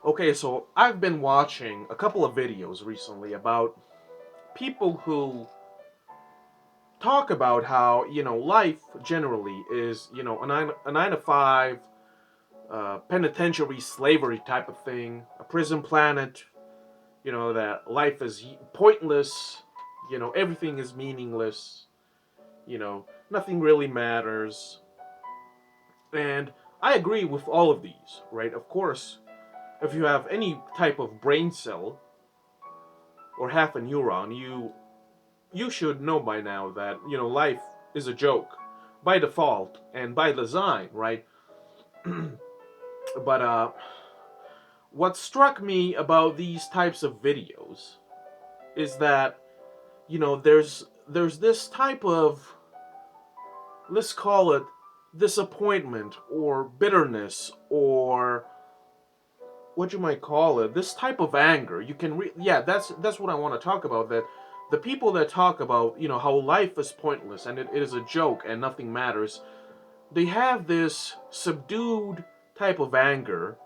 Okay, so I've been watching a couple of videos recently about people who talk about how, life generally is, a 9 to 5, penitentiary slavery type of thing, a prison planet, that life is pointless, everything is meaningless, nothing really matters. And I agree with all of these, right? Of course, if you have any type of brain cell or half a neuron, you should know by now that life is a joke by default and by design, right? But what struck me about these types of videos is that there's this type of, let's call it, disappointment or bitterness, or what you might call it, this type of anger. Yeah, that's what I want to talk about. That the people that talk about how life is pointless and it is a joke and nothing matters, they have this subdued type of anger.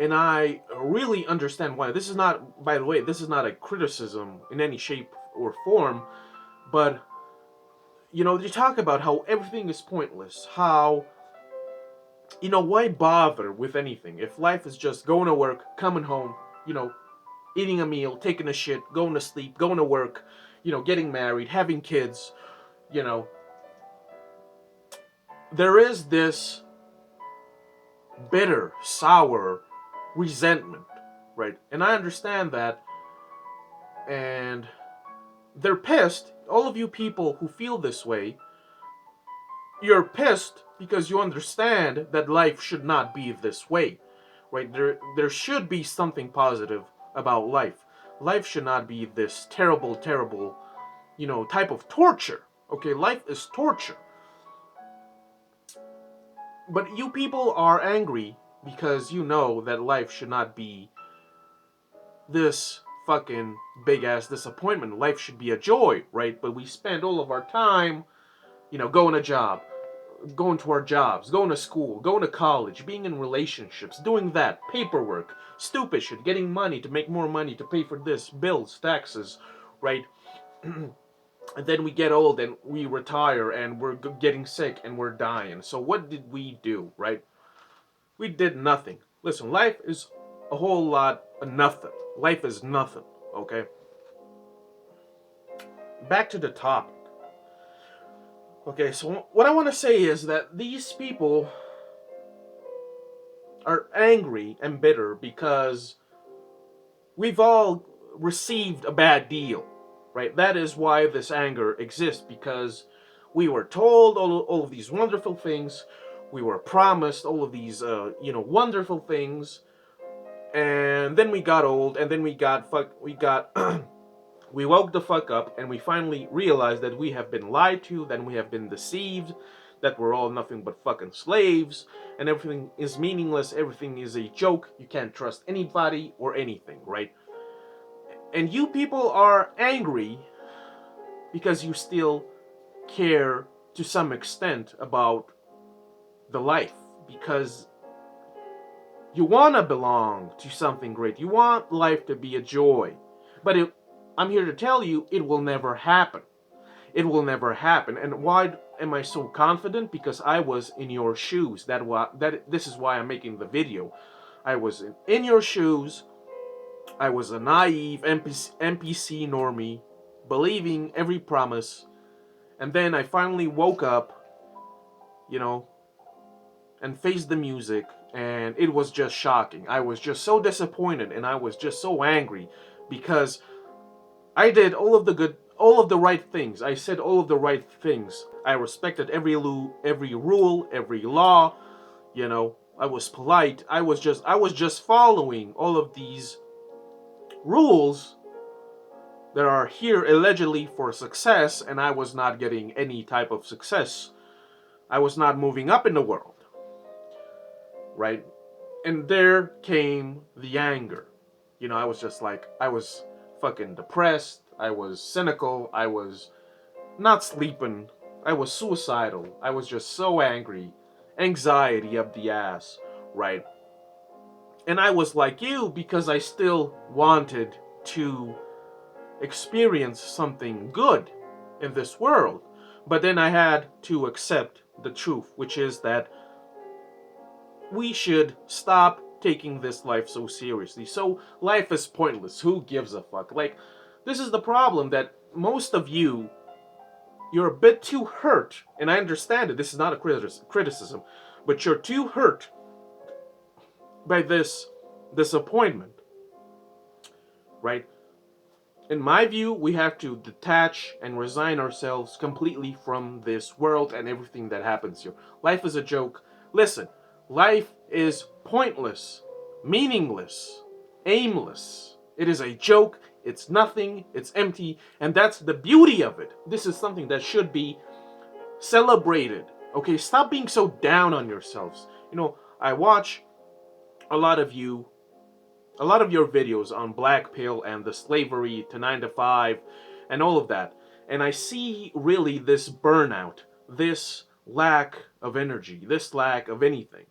And I really understand why. This is not, by the way, this is not a criticism in any shape or form, but you talk about how everything is pointless, how why bother with anything if life is just going to work, coming home, you know eating a meal, taking a shit, going to sleep, going to work, getting married, having kids. you know there is this bitter, sour resentment, right? And I understand that. And they're pissed. All of you people who feel this way, you're pissed because you understand that life should not be this way, right? There should be something positive about life. Life should not be this terrible, terrible, type of torture. Okay, life is torture. But you people are angry because you know that life should not be this fucking big ass disappointment. Life should be a joy, right? But we spend all of our time, going to job, going to our jobs, going to school, going to college, being in relationships, doing that, paperwork, stupid shit, getting money to make more money to pay for this, bills, taxes, right? And then we get old and we retire and we're getting sick and we're dying. So what did we do, right? We did nothing. Listen, life is a whole lot of nothing. Life is nothing, okay? Back to the topic. Okay, so what I want to say is that these people are angry and bitter because we've all received a bad deal, right? That is why this anger exists, because we were told all of these wonderful things. We were promised all of these, wonderful things. And then we got old, and then we woke the fuck up, and we finally realized that we have been lied to, that we have been deceived, that we're all nothing but fucking slaves, and everything is meaningless, everything is a joke, you can't trust anybody or anything, right? And you people are angry because you still care to some extent about the life, because you want to belong to something great. You want life to be a joy. But I'm here to tell you, it will never happen. It will never happen. And why am I so confident? Because I was in your shoes. This is why I'm making the video. I was in your shoes. I was a naive NPC normie, believing every promise. And then I finally woke up, you know, and faced the music, and it was just shocking. I was just so disappointed, and I was just so angry because I did all of the right things. I said all of the right things. I respected every rule, every law. I was polite. I was just following all of these rules that are here allegedly for success, and I was not getting any type of success. I was not moving up in the world, right? And there came the anger. I was fucking depressed. I was cynical. I was not sleeping. I was suicidal. I was just so angry. Anxiety up the ass, right? And I was like you because I still wanted to experience something good in this world. But then I had to accept the truth, which is that we should stop taking this life so seriously. So life is pointless. Who gives a fuck? Like, this is the problem, that most of you're a bit too hurt, and I understand it. This is not a criticism, but you're too hurt by this disappointment, right? In my view, we have to detach and resign ourselves completely from this world and everything that happens here. Life is a joke. Listen, life is pointless, meaningless, aimless. It is a joke. It's nothing. It's empty. And that's the beauty of it. This is something that should be celebrated. Okay, stop being so down on yourselves. You know, I watch a lot of you a lot of your videos on black pill and the slavery to 9 to 5 and all of that, and I see really this burnout, this lack of energy, this lack of anything,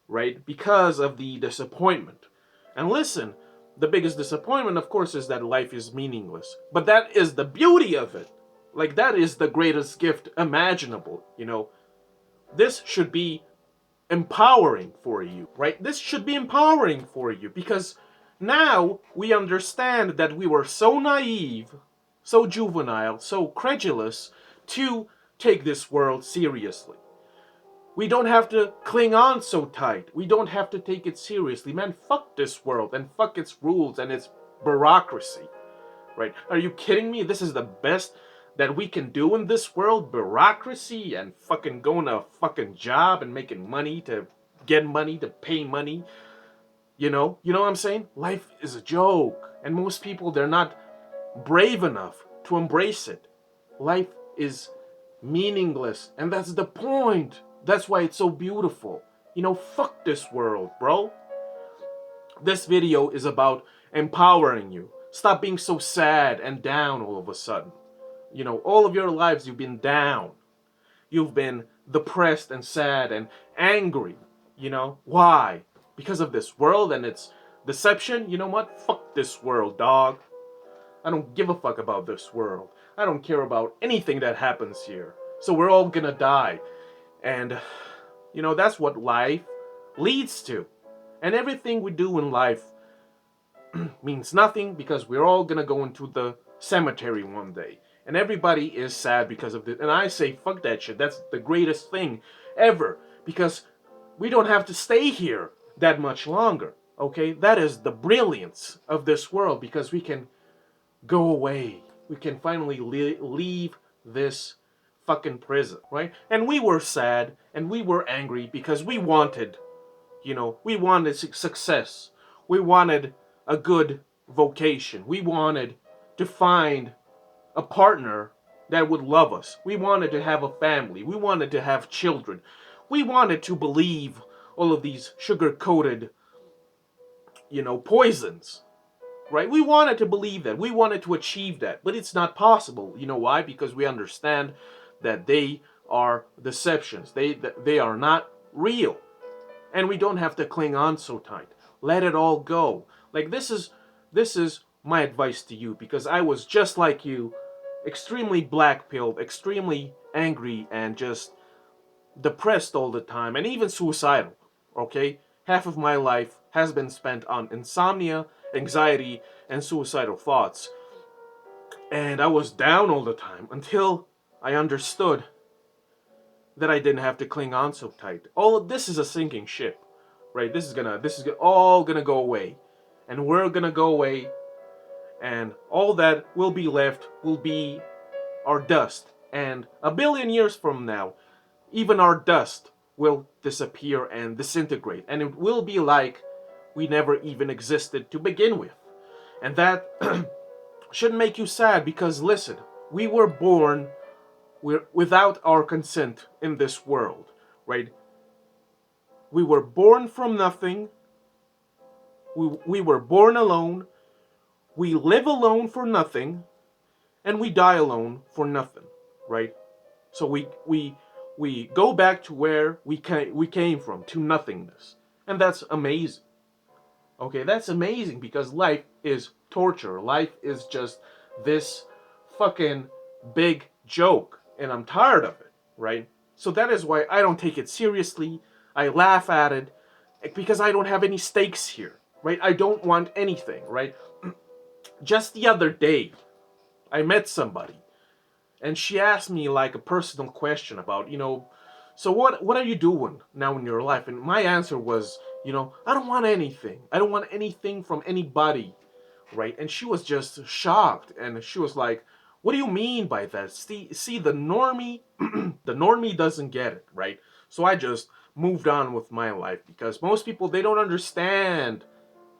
right? Because of the disappointment. And listen, the biggest disappointment, of course, is that life is meaningless. But that is the beauty of it. Like, that is the greatest gift imaginable, you know? This should be empowering for you, right? This should be empowering for you because now we understand that we were so naive, so juvenile, so credulous to take this world seriously. We don't have to cling on so tight. We don't have to take it seriously. Man, fuck this world and fuck its rules and its bureaucracy, right? Are you kidding me? This is the best that we can do in this world? Bureaucracy and fucking going to a fucking job and making money to get money, to pay money. You know what I'm saying? Life is a joke. And most people, they're not brave enough to embrace it. Life is meaningless. And that's the point. That's why it's so beautiful. You know, fuck this world, bro. This video is about empowering you. Stop being so sad and down all of a sudden. You know, all of your lives you've been down. You've been depressed and sad and angry. You know, why? Because of this world and its deception? You know what? Fuck this world, dog. I don't give a fuck about this world. I don't care about anything that happens here. So we're all gonna die. And, you know, that's what life leads to. And everything we do in life means nothing because we're all gonna go into the cemetery one day. And everybody is sad because of this. And I say, fuck that shit. That's the greatest thing ever. Because we don't have to stay here that much longer. Okay? That is the brilliance of this world. Because we can go away. We can finally leave this fucking prison. Right? And we were sad. And we were angry because we wanted, you know, we wanted success. We wanted a good vocation. We wanted to find a partner that would love us. We wanted to have a family. We wanted to have children. We wanted to believe all of these sugar-coated, you know, poisons, right? We wanted to believe that. We wanted to achieve that, but it's not possible. You know why? Because we understand that they are deceptions. They are not real. And we don't have to cling on so tight. Let it all go. Like, this is my advice to you, because I was just like you, extremely black-pilled, extremely angry, and just depressed all the time, and even suicidal, okay? Half of my life has been spent on insomnia, anxiety, and suicidal thoughts. And I was down all the time until I understood that I didn't have to cling on so tight. All of this is a sinking ship, right? This is all gonna go away. And we're gonna go away, and all that will be left will be our dust. And a billion years from now, even our dust will disappear and disintegrate. And it will be like we never even existed to begin with. And that shouldn't make you sad, because listen, we were born without our consent in this world, right? We were born from nothing. We were born alone. We live alone for nothing. And we die alone for nothing, right? So we go back to where we came from, to nothingness. And that's amazing. Okay, that's amazing because life is torture. Life is just this fucking big joke, and I'm tired of it, right? So that is why I don't take it seriously. I laugh at it because I don't have any stakes here, right? I don't want anything, right? Just the other day, I met somebody and she asked me like a personal question about, so what are you doing now in your life? And my answer was, I don't want anything. I don't want anything from anybody, right? And she was just shocked, and she was like, "What do you mean by that?" See, the normie, the normie doesn't get it, right? So I just moved on with my life because most people, they don't understand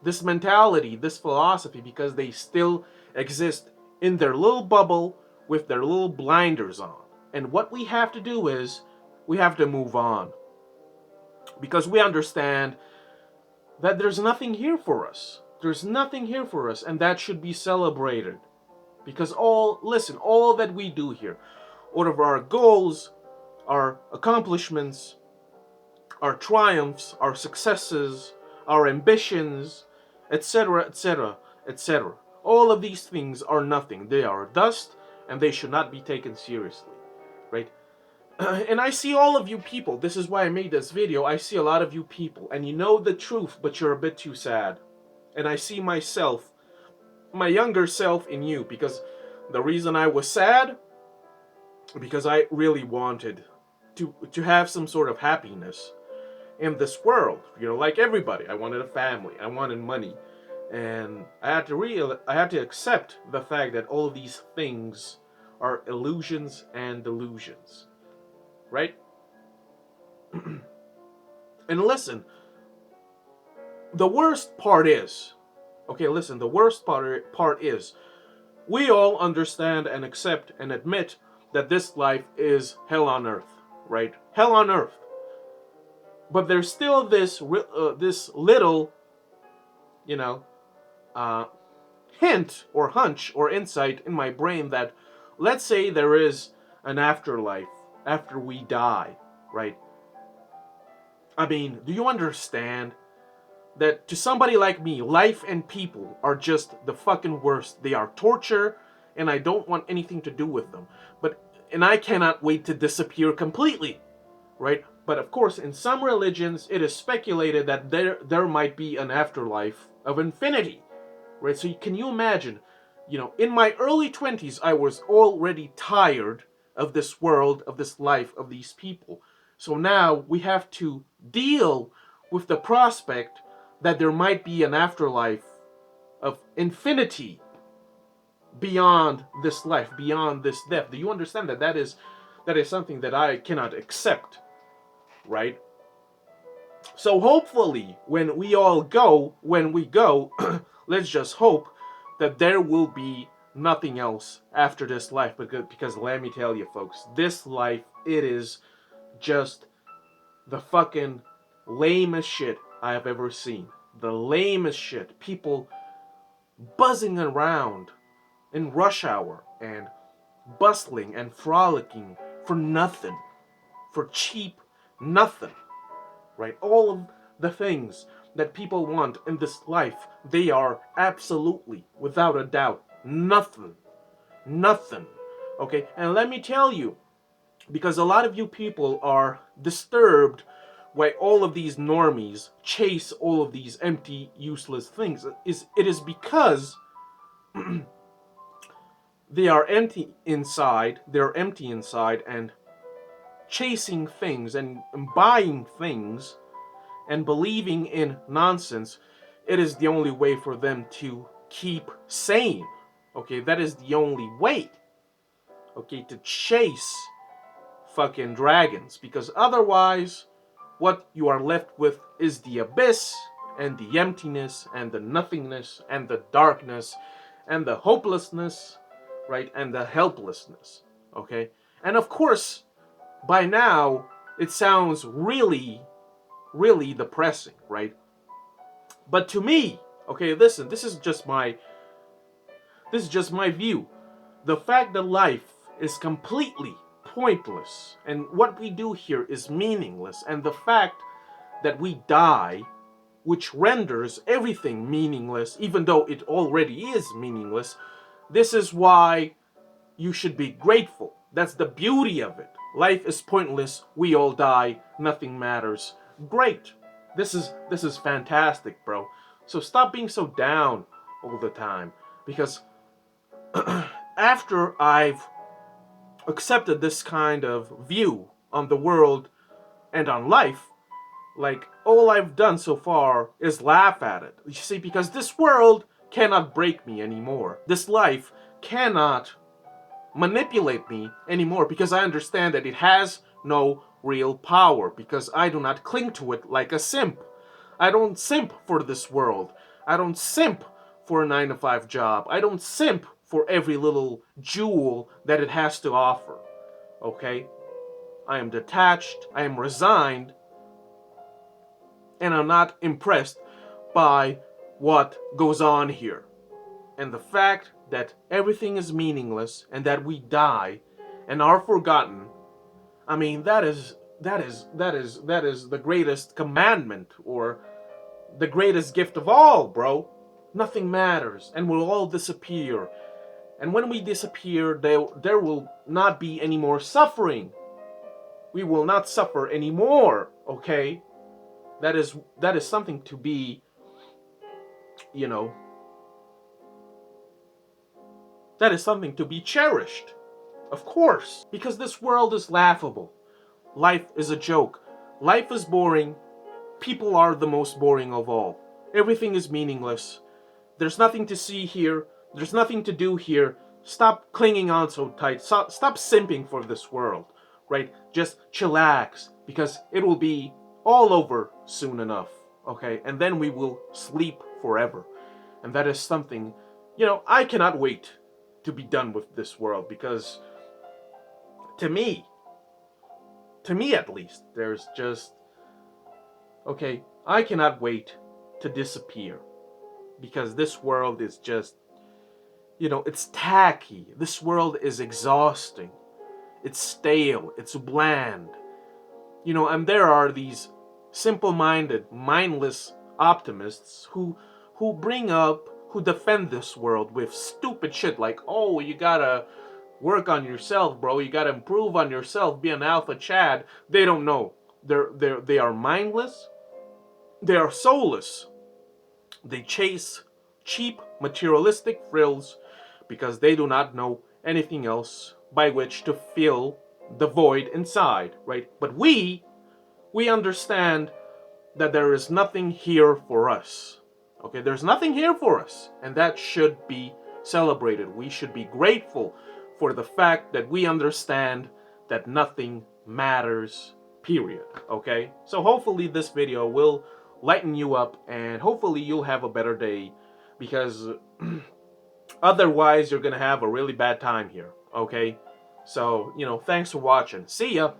this mentality, this philosophy, because they still exist in their little bubble with their little blinders on. And what we have to do is we have to move on because we understand that there's nothing here for us. There's nothing here for us, and that should be celebrated. Because all that we do here, all of our goals, our accomplishments, our triumphs, our successes, our ambitions, etc., etc., etc. All of these things are nothing. They are dust, and they should not be taken seriously, right? And I see all of you people. This is why I made this video. I see a lot of you people, and you know the truth, but you're a bit too sad. And I see myself, my younger self in you, because the reason I was sad, because I really wanted to have some sort of happiness in this world, like everybody. I wanted a family, I wanted money, and I had to accept the fact that all of these things are illusions and delusions, right? And listen, the worst part is, the worst part is, we all understand and accept and admit that this life is hell on earth, right? Hell on earth. But there's still this little, you know, uh, hint or hunch or insight in my brain that, let's say there is an afterlife after we die, right? I mean, do you understand that to somebody like me, life and people are just the fucking worst? They are torture, and I don't want anything to do with them. And I cannot wait to disappear completely, right? But of course, in some religions, it is speculated that there might be an afterlife of infinity, right? So can you imagine, in my early 20s, I was already tired of this world, of this life, of these people. So now we have to deal with the prospect that there might be an afterlife of infinity beyond this life, beyond this death. Do you understand that that is something that I cannot accept, right? So hopefully when we go, let's just hope that there will be nothing else after this life, because let me tell you folks, this life, it is just the fucking lamest shit I have ever seen. The lamest shit. People buzzing around in rush hour and bustling and frolicking for nothing, for cheap nothing, right? All of the things that people want in this life, they are absolutely, without a doubt, nothing. Nothing. Okay? And let me tell you, because a lot of you people are disturbed why all of these normies chase all of these empty, useless things. It is because they are empty inside, and chasing things and buying things and believing in nonsense. It is the only way for them to keep sane. Okay, that is the only way. Okay, to chase fucking dragons, because otherwise what you are left with is the abyss and the emptiness and the nothingness and the darkness and the hopelessness, right, and the helplessness. Okay, and of course by now it sounds really, really depressing, right? But to me, okay, listen, this is just my view. The fact that life is completely pointless and what we do here is meaningless, and the fact that we die which renders everything meaningless, even though it already is meaningless. This is why you should be grateful. That's the beauty of it. Life is pointless, we all die, nothing matters. Great. This is fantastic, bro. So stop being so down all the time, because after I've accepted this kind of view on the world and on life, like, all I've done so far is laugh at it. You see, because this world cannot break me anymore. This life cannot manipulate me anymore, because I understand that it has no real power, because I do not cling to it like a simp. I don't simp for this world. I don't simp for a 9-to-5 job. I don't simp for every little jewel that it has to offer. Okay? I am detached, I am resigned, and I'm not impressed by what goes on here. And the fact that everything is meaningless and that we die and are forgotten, I mean, that is the greatest commandment, or the greatest gift of all, bro. Nothing matters, and we'll all disappear. And when we disappear, there will not be any more suffering. We will not suffer anymore, okay? That is something to be, you know, that is something to be cherished. Of course, because this world is laughable. Life is a joke. Life is boring. People are the most boring of all. Everything is meaningless. There's nothing to see here. There's nothing to do here. Stop clinging on so tight. Stop simping for this world, right? Just chillax, because it will be all over soon enough, okay? And then we will sleep forever. And that is something, I cannot wait to be done with this world, because to me at least, there's just, okay, I cannot wait to disappear, because this world is just, it's tacky. This world is exhausting. It's stale. It's bland. And there are these simple-minded, mindless optimists who defend this world with stupid shit like, oh, you gotta work on yourself, bro. You gotta improve on yourself. Be an alpha Chad. They don't know. They are mindless. They are soulless. They chase cheap materialistic thrills because they do not know anything else by which to fill the void inside, right? But we understand that there is nothing here for us. Okay, there's nothing here for us, and that should be celebrated. We should be grateful for the fact that we understand that nothing matters, period. Okay, so hopefully this video will lighten you up, and hopefully you'll have a better day, because otherwise you're gonna have a really bad time here. Okay, so thanks for watching. See ya.